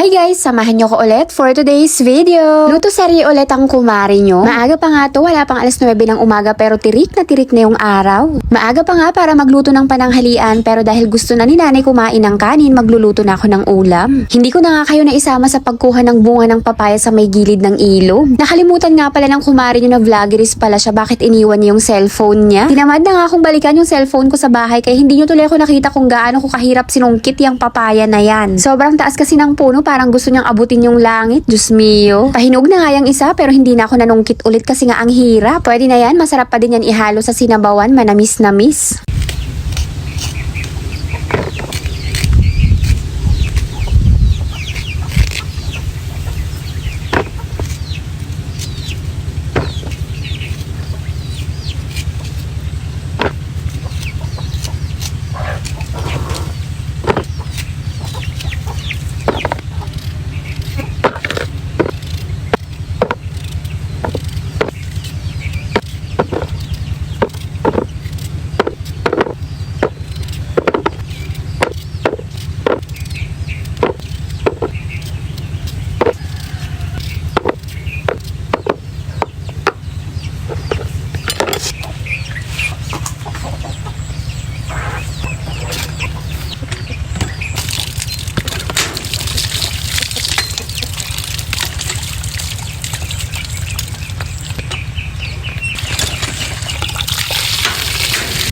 Hi guys! Samahan nyo ko ulit for today's video. Luto serye ulit ang kumari nyo. Maaga pa nga to, wala pang alas 9 ng umaga pero tirik na yung araw. Maaga pa nga para magluto ng pananghalian pero dahil gusto na ni nanay kumain ng kanin, magluluto na ako ng ulam. Hindi ko na nga kayo naisama sa pagkuha ng bunga ng papaya sa may gilid ng ilog. Nakalimutan nga pala ng kumari nyo na vloggerist pala siya, bakit iniwan niya yung cellphone niya. Tinamad na nga akong balikan yung cellphone ko sa bahay kaya hindi nyo tuloy ako nakita kung gaano ko kahirap sinungkit yung papaya na yan. Sobrang taas kasi ng puno, parang gusto niyang abutin yung langit. Diyos mio. Pahinog na nga yung isa pero hindi na ako nanungkit ulit kasi nga ang hirap. Pwede na yan, masarap pa din yan ihalo sa sinabawan, manamis-namis.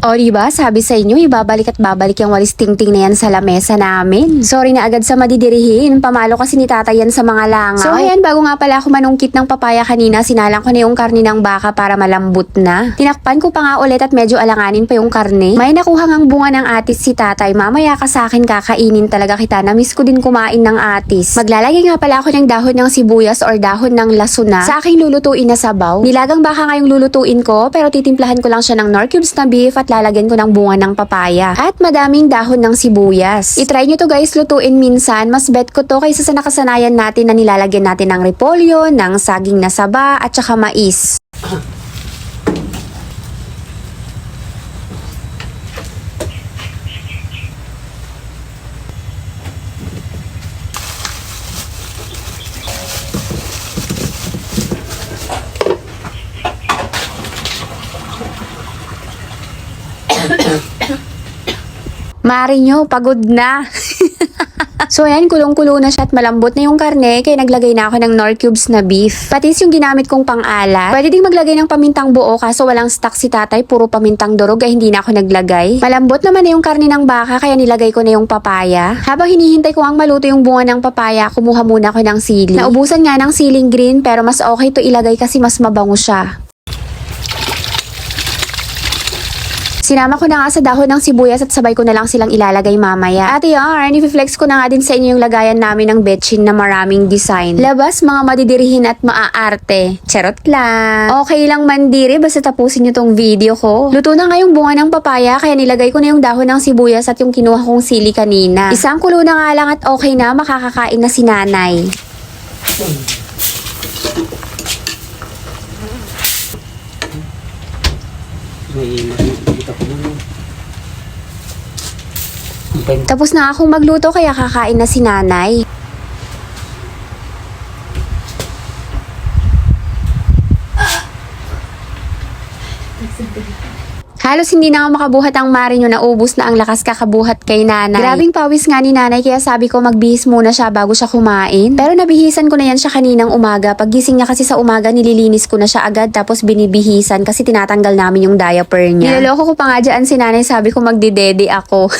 O diba, sabi sa inyo, ibabalik at babalik yung walis tingting na yan sa lamesa namin. Sorry na agad sa madidirihin, pamalo kasi ni tatay yan sa mga langaw. So ayan, bago nga pala ako manungkit ng papaya kanina, sinalang ko na yung karne ng baka para malambot na. Tinakpan ko pa nga ulit at medyo alanganin pa yung karne. May nakuha ngang bunga ng atis si tatay, mamaya ka sa akin kakainin talaga kita, namiss ko din kumain ng atis. Maglalagay nga pala ako ng dahon ng sibuyas or dahon ng lasuna sa aking lulutuin na sabaw. Nilagang baka nga yung lulutuin ko pero titimplahan ko lang siya ng Knorr cubes na beef at lalagyan ko ng bunga ng papaya. At madaming dahon ng sibuyas. I-try nyo to guys lutuin minsan. Mas bet ko to kaysa sa nakasanayan natin na nilalagyan natin ng repolyo, ng saging na saba, at saka mais. Mari nyo, pagod na. So ayan, kulong-kulo na siya at malambot na yung karne kaya naglagay na ako ng Knorr cubes na beef. Patis yung ginamit kong pang-alat. Pwede ding maglagay ng pamintang buo kaso walang stock si tatay, puro pamintang durog kaya hindi na ako naglagay. Malambot naman na yung karne ng baka kaya nilagay ko na yung papaya. Habang hinihintay ko ang maluto yung bunga ng papaya, kumuha muna ako ng sili. Naubusan nga ng siling green pero mas okay to ilagay kasi mas mabango siya. Sinama ko na nga sa dahon ng sibuyas at sabay ko na lang silang ilalagay mamaya. At yarn, i-flex ko na nga din sa inyo yung lagayan namin ng betchin na maraming design. Labas mga madidirihin at maaarte. Charot lang. Okay lang mandiri, basta tapusin nyo tong video ko. Luto na nga yung bunga ng papaya kaya nilagay ko na yung dahon ng sibuyas at yung kinuha kong sili kanina. Isang kulo na nga lang at okay na, makakakain na si nanay. Tapos na akong magluto kaya kakain na si nanay. Halos hindi na ako makabuhat ang mari nyo, naubos na ang lakas kakabuhat kay nanay. Grabing pawis nga ni nanay kaya sabi ko magbihis muna siya bago siya kumain. Pero nabihisan ko na yan siya kaninang umaga. Paggising niya kasi sa umaga nililinis ko na siya agad tapos binibihisan kasi tinatanggal namin yung diaper niya. Niloloko ko pa nga dyan si nanay, sabi ko magdidede ako.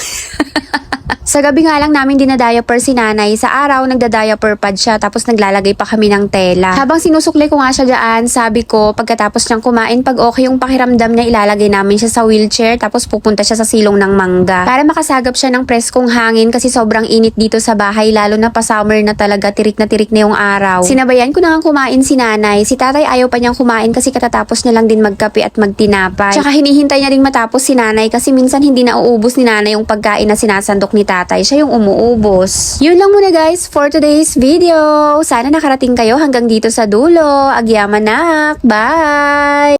Sa gabi nga lang namin dinadiaper si nanay. Sa araw, nagda-diaper pad siya tapos naglalagay pa kami ng tela. Habang sinusukli ko nga siya dyan, sabi ko, pagkatapos niyang kumain, pag okay yung pakiramdam niya, ilalagay namin siya sa wheelchair tapos pupunta siya sa silong ng mangga. Para makasagap siya ng preskong hangin kasi sobrang init dito sa bahay, lalo na pa-summer na talaga, tirik na yung araw. Sinabayan ko na nga kumain si nanay. Si tatay ayaw pa niyang kumain kasi katatapos niya lang din magkape at magtinapay. Tsaka hinihintay niya rin matapos si nanay kasi minsan hindi na uubos ni nanay yung pagkain na sinasandok ni tatay. Siya yung umuubos. Yun lang muna guys for today's video. Sana nakarating kayo hanggang dito sa dulo. Agyaman nak. Bye!